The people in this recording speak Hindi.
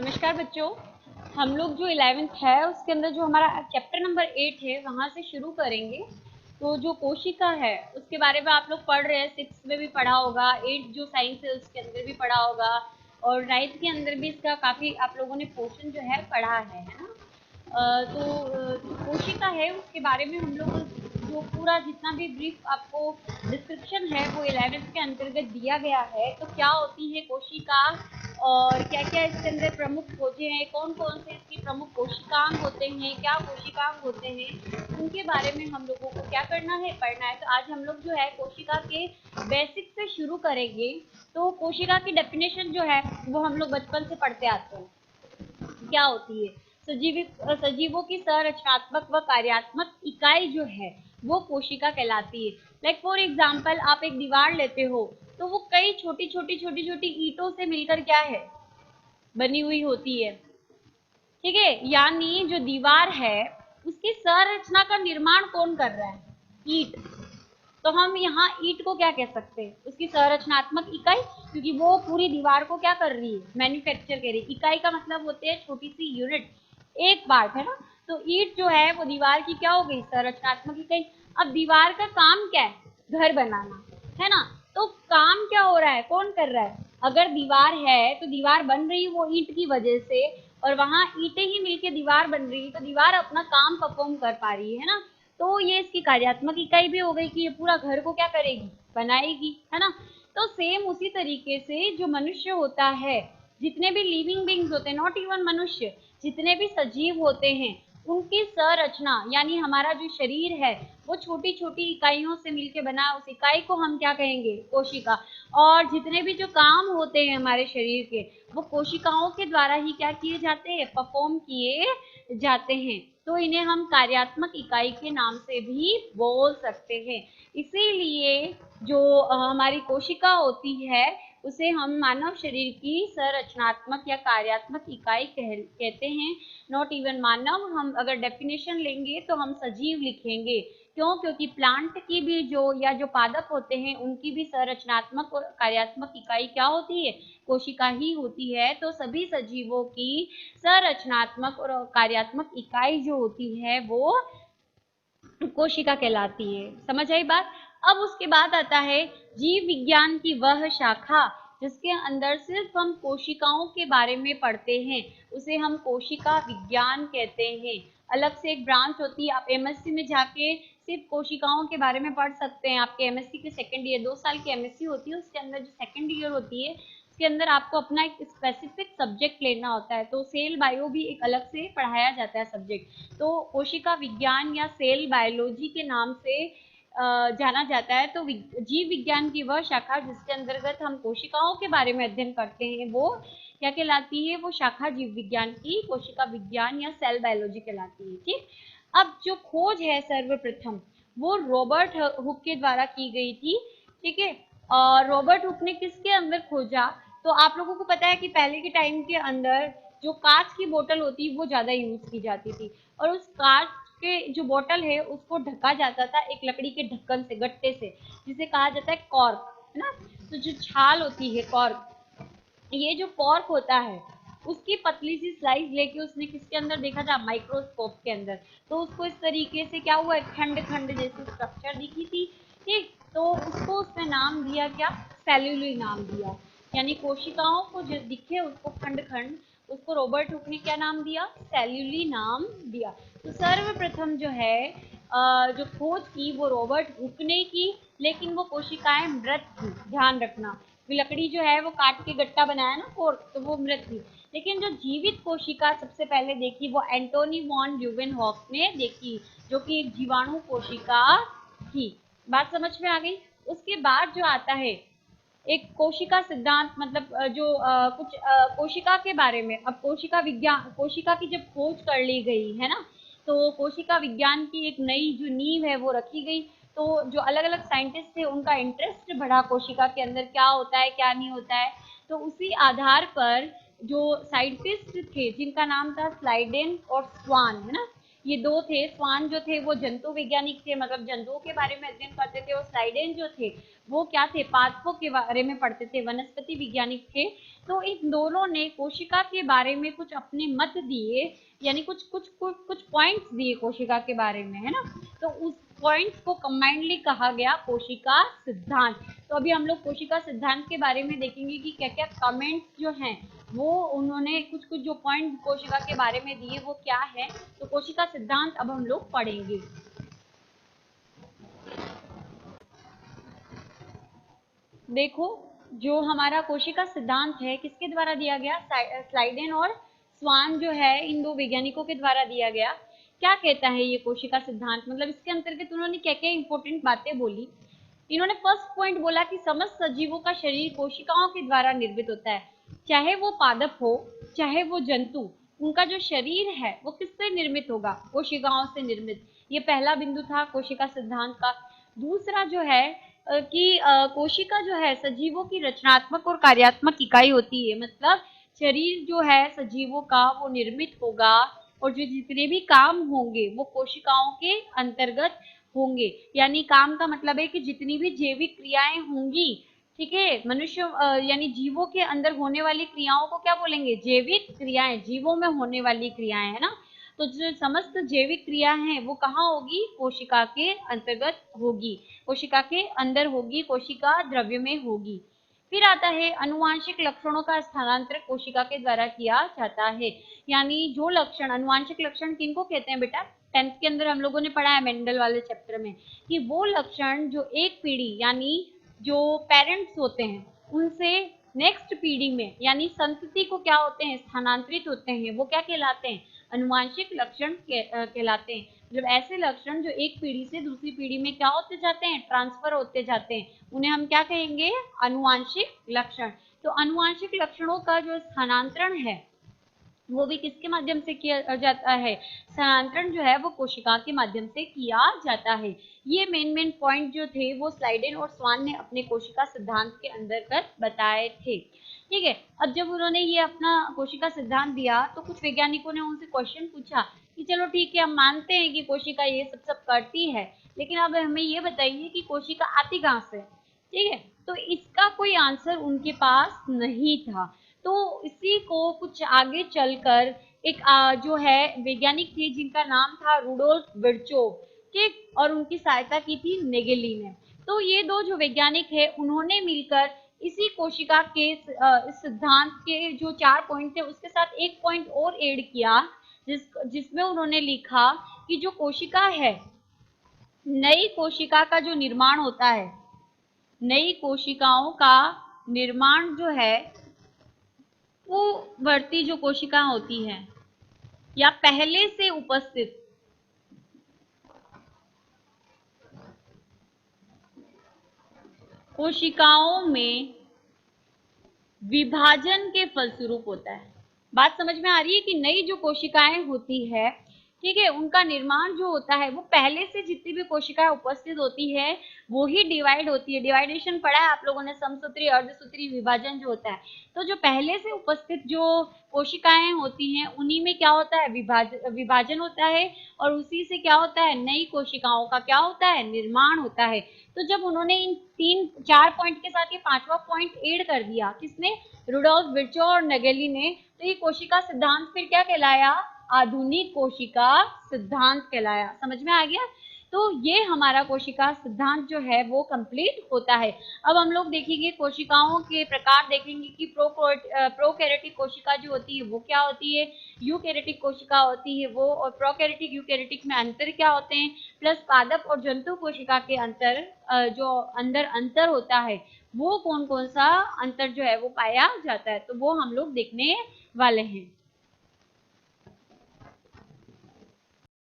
नमस्कार बच्चों। हम लोग जो 11th है उसके अंदर जो हमारा चैप्टर नंबर 8 है वहां से शुरू करेंगे। तो जो कोशिका है उसके बारे में आप लोग पढ़ रहे हैं, 6 में भी पढ़ा होगा, 8 जो साइंस है उसके अंदर भी पढ़ा होगा और 9th के अंदर भी इसका काफी आप लोगों ने पोर्शन जो है पढ़ा है ना। जो कोशिका है उसके बारे में हम लोग जो पूरा जितना भी ब्रीफ आपको डिस्क्रिप्शन है वो 11th के अंतर्गत दिया गया है। तो क्या होती है कोशिका और क्या क्या इसके अंदर प्रमुख खोजें हैं, कौन कौन से इसकी प्रमुख कोशिकांग होते हैं, क्या कोशिकांग होते हैं, उनके बारे में हम लोगों को क्या करना है, पढ़ना है। तो आज हम लोग जो है कोशिका के बेसिक से शुरू करेंगे। तो कोशिका की डेफिनेशन जो है वो हम लोग बचपन से पढ़ते आते हैं। क्या होती है? सजीवों की संरचनात्मक व कार्यात्मक इकाई जो है वो कोशिका कहलाती है। लाइक फॉर एग्जाम्पल आप एक दीवार लेते हो तो वो कई छोटी छोटी छोटी छोटी ईंटों से मिलकर क्या है, बनी हुई होती है। ठीक है, यानी जो दीवार है उसकी संरचना का निर्माण कौन कर रहा है? ईंट। तो हम यहाँ ईंट को क्या कह सकते हैं? उसकी संरचनात्मक इकाई, क्योंकि वो पूरी दीवार को क्या कर रही है, मैन्युफैक्चर कर रही है। इकाई का मतलब होते हैं छोटी सी यूनिट, एक पार्ट है ना। तो ईंट जो है वो दीवार की क्या हो गई, संरचनात्मक इकाई। अब दीवार का काम क्या है? घर बनाना है ना। तो काम क्या हो रहा है, कौन कर रहा है? अगर दीवार है तो दीवार बन रही है वो ईंट की वजह से, और वहां ईंटें ही मिलके दीवार बन रही है, तो दीवार अपना काम परफॉर्म कर पा रही है ना। तो ये इसकी कार्यात्मक इकाई भी हो गई कि ये पूरा घर को क्या करेगी, बनाएगी, है ना। तो सेम उसी तरीके से जो मनुष्य होता है, जितने भी लिविंग बींग्स होते हैं, नॉट इवन मनुष्य, जितने भी सजीव होते हैं, उनकी संरचना यानी हमारा जो शरीर है वो छोटी छोटी इकाइयों से मिलकर बना, उस इकाई को हम क्या कहेंगे, कोशिका। और जितने भी जो काम होते हैं हमारे शरीर के, वो कोशिकाओं के द्वारा ही क्या किए जाते हैं, परफॉर्म किए जाते हैं। तो इन्हें हम कार्यात्मक इकाई के नाम से भी बोल सकते हैं। इसीलिए जो हमारी कोशिका होती है उसे हम मानव शरीर की संरचनात्मक या कार्यात्मक इकाई कहते हैं। नॉट इवन मानव, हम अगर डेफिनेशन लेंगे तो हम सजीव लिखेंगे। क्यों? क्योंकि प्लांट की भी जो पादप होते हैं उनकी भी संरचनात्मक और कार्यात्मक इकाई क्या होती है, कोशिका ही होती है। तो सभी सजीवों की संरचनात्मक और कार्यात्मक इकाई जो होती है वो कोशिका कहलाती है। समझ आई बात? अब उसके बाद आता है जीव विज्ञान की वह शाखा जिसके अंदर सिर्फ हम कोशिकाओं के बारे में पढ़ते हैं, उसे हम कोशिका विज्ञान कहते हैं। अलग से एक ब्रांच होती है, आप एमएससी में जाके सिर्फ कोशिकाओं के बारे में पढ़ सकते हैं। आपके एमएससी के सेकंड ईयर, 2 साल की एमएससी होती है, उसके अंदर जो सेकंड ईयर होती है उसके अंदर आपको अपना एक स्पेसिफिक सब्जेक्ट लेना होता है। तो सेल बायो भी एक अलग से पढ़ाया जाता है सब्जेक्ट। तो कोशिका विज्ञान या सेल बायोलॉजी के नाम से जाना जाता है। तो जीव विज्ञान की वह शाखा जिसके अंतर्गत हम कोशिकाओं के बारे में अध्ययन करते हैं वो क्या कहलाती है, वो शाखा जीव विज्ञान की कोशिका विज्ञान या सेल बायोलॉजी कहलाती है। ठीक। अब जो खोज है सर्वप्रथम वो रॉबर्ट हुक के द्वारा की गई थी। ठीक है। और रॉबर्ट हुक ने किसके अंदर खोजा? तो आप लोगों को पता है कि पहले के टाइम के अंदर जो कांच की बोतल होती वो ज्यादा यूज की जाती थी, और उस कांच के जो बोतल है उसको ढका जाता था एक लकड़ी के ढक्कन से, गट्टे से, जिसे कहा जाता है कॉर्क, है ना। तो जो छाल होती है कॉर्क, ये जो कॉर्क होता है उसकी पतली सी स्लाइस लेके उसने किसके अंदर देखा था, माइक्रोस्कोप के अंदर। तो उसको इस तरीके से क्या हुआ, खंड खंड जैसी स्ट्रक्चर दिखी थी। ठीक। तो उसको उसने नाम दिया क्या, सेल्यूलर नाम दिया। यानी कोशिकाओं को जो दिखे उसको खंड खंड, उसको रॉबर्ट हुक ने क्या नाम दिया, सेल्यूलर नाम दिया। तो सर्वप्रथम जो है जो खोज की वो रॉबर्ट हुक ने की, लेकिन वो कोशिकाएं मृत थी, ध्यान रखना। लकड़ी जो है वो काट के गट्टा बनाया ना कोर्क, तो वो मृत थी। लेकिन जो जीवित कोशिका सबसे पहले देखी वो एंटोनी वॉन ल्यूवेनहॉक ने देखी, जो कि एक जीवाणु कोशिका थी। बात समझ में आ गई? उसके बाद जो आता है एक कोशिका सिद्धांत, मतलब कुछ कोशिका के बारे में। अब कोशिका विज्ञान, कोशिका की जब खोज कर ली गई है ना, तो कोशिका विज्ञान की एक नई जो नींव है वो रखी गई। तो जो अलग अलग साइंटिस्ट थे उनका इंटरेस्ट बढ़ा कोशिका के अंदर क्या होता है क्या नहीं होता है। तो उसी आधार पर जो साइंटिस्ट थे जिनका नाम था स्लाइडेन और स्वान, है ना, ये दो थे। स्वान जो थे वो जंतु वैज्ञानिक थे, मतलब जंतुओं के बारे में अध्ययन करते थे, और स्लाइडेन जो थे वो क्या थे, पादपों के बारे में पढ़ते थे, वनस्पति वैज्ञानिक थे। तो इन दोनों ने कोशिका के बारे में कुछ अपने मत दिए, यानी कुछ कुछ कुछ कुछ पॉइंट्स दिए कोशिका के बारे में, है ना। तो उस पॉइंट्स को कंबाइंडली कहा गया कोशिका सिद्धांत। तो अभी हम लोग कोशिका सिद्धांत के बारे में देखेंगे कि क्या क्या कमेंट्स जो हैं वो उन्होंने कुछ कुछ जो पॉइंट कोशिका के बारे में दिए वो क्या है। तो कोशिका सिद्धांत अब हम लोग पढ़ेंगे। देखो, जो हमारा कोशिका सिद्धांत है किसके द्वारा दिया गया, स्लाइडेन और स्वान जो है इन दो वैज्ञानिकों के द्वारा दिया गया। क्या कहता है ये कोशिका सिद्धांत, मतलब इसके अंतर्गत उन्होंने क्या क्या इंपॉर्टेंट बातें बोली। इन्होंने फर्स्ट पॉइंट बोला कि समस्त सजीवों का शरीर कोशिकाओं के द्वारा निर्मित होता है, चाहे वो पादप हो चाहे वो जंतु, उनका जो शरीर है वो किससे निर्मित होगा, कोशिकाओं से निर्मित। ये पहला बिंदु था कोशिका सिद्धांत का। दूसरा जो है कि कोशिका जो है सजीवों की रचनात्मक और कार्यात्मक इकाई होती है, मतलब शरीर जो है सजीवों का वो निर्मित होगा, और जो जितने भी काम होंगे वो कोशिकाओं के अंतर्गत होंगे। यानी काम का मतलब है कि जितनी भी जैविक क्रियाएं होंगी, ठीक है, मनुष्य यानी जीवों के अंदर होने वाली क्रियाओं को क्या बोलेंगे, जैविक क्रियाएं, जीवों में होने वाली क्रियाएं, है ना। तो जो समस्त जैविक क्रिया हैं वो कहाँ होगी, कोशिका के अंतर्गत होगी, कोशिका के अंदर होगी, कोशिका द्रव्य में होगी। फिर आता है अनुवांशिक लक्षणों का स्थानांतरण कोशिका के द्वारा किया जाता है। यानी जो लक्षण, अनुवांशिक लक्षण किनको कहते हैं बेटा, 10th के अंदर हम लोगों ने पढ़ा है मेंडल वाले चैप्टर में, कि वो लक्षण जो एक पीढ़ी यानी जो पेरेंट्स होते हैं उनसे नेक्स्ट पीढ़ी में यानी संतति को क्या होते हैं, स्थानांतरित होते हैं, वो क्या कहलाते हैं, अनुवांशिक लक्षण कहलाते हैं। जब ऐसे लक्षण जो एक पीढ़ी से दूसरी पीढ़ी में क्या होते जाते हैं, ट्रांसफर होते जाते हैं, उन्हें हम क्या कहेंगे, अनुवांशिक लक्षण। तो अनुवांशिक लक्षणों का जो स्थानांतरण है वो भी किसके माध्यम से किया जाता है, स्थानांतरण जो है वो कोशिका के माध्यम से किया जाता है। ये मेन पॉइंट जो थे वो स्लाइडेन और स्वान ने अपने कोशिका सिद्धांत के अंतर्गत बताए थे। ठीक है, अब जब उन्होंने ये अपना कोशिका सिद्धांत दिया तो कुछ वैज्ञानिकों ने उनसे क्वेश्चन पूछा कि चलो ठीक है, हम मानते हैं कि कोशिका ये सब करती है, लेकिन अब हमें ये बताइए कि कोशिका आती कहाँ से। ठीक है, तो इसका कोई आंसर उनके पास नहीं था। तो इसी को कुछ आगे चलकर एक जो है वैज्ञानिक थे जिनका नाम था रुडोल्फ विर्चोव, ठीक, और उनकी सहायता की थी नेगेली ने। तो ये दो जो वैज्ञानिक है उन्होंने मिलकर इसी कोशिका के सिद्धांत के जो 4 पॉइंट थे उसके साथ एक पॉइंट और ऐड किया, जिसमें उन्होंने लिखा कि जो कोशिका है, नई कोशिका का जो निर्माण होता है, नई कोशिकाओं का निर्माण जो है वो बढ़ती जो कोशिका होती है या पहले से उपस्थित कोशिकाओं में विभाजन के फलस्वरूप होता है। बात समझ में आ रही है कि नई जो कोशिकाएं होती है, ठीक है, उनका निर्माण जो होता है वो पहले से जितनी भी कोशिकाएं उपस्थित होती है वो ही डिवाइड होती है। डिवाइडेशन पढ़ा है आप लोगों ने, समसूत्री अर्धसूत्री विभाजन जो होता है। तो जो पहले से उपस्थित जो कोशिकाएं होती हैं उन्हीं में क्या होता है, विभाजन होता है, और उसी से क्या होता है, नई कोशिकाओं का क्या होता है, निर्माण होता है। तो जब उन्होंने इन 3-4 पॉइंट के साथ ये 5वां पॉइंट ऐड कर दिया, किसने, रुडोल्फ विर्चोव और नेगेली ने, तो ये कोशिका सिद्धांत फिर क्या कहलाया, आधुनिक कोशिका सिद्धांत कहलाया। समझ में आ गया। तो ये हमारा कोशिका सिद्धांत जो है वो कंप्लीट होता है। अब हम लोग देखेंगे कोशिकाओं के प्रकार, देखेंगे कि प्रोकैरियोटिक कोशिका जो होती है वो क्या होती है, यूकैरियोटिक कोशिका होती है वो, और प्रोकैरियोटिक यूकैरियोटिक में अंतर क्या होते हैं, प्लस पादप और जंतु कोशिका के अंतर जो अंदर अंतर होता है वो कौन कौन सा अंतर जो है वो पाया जाता है, तो वो हम लोग देखने वाले हैं।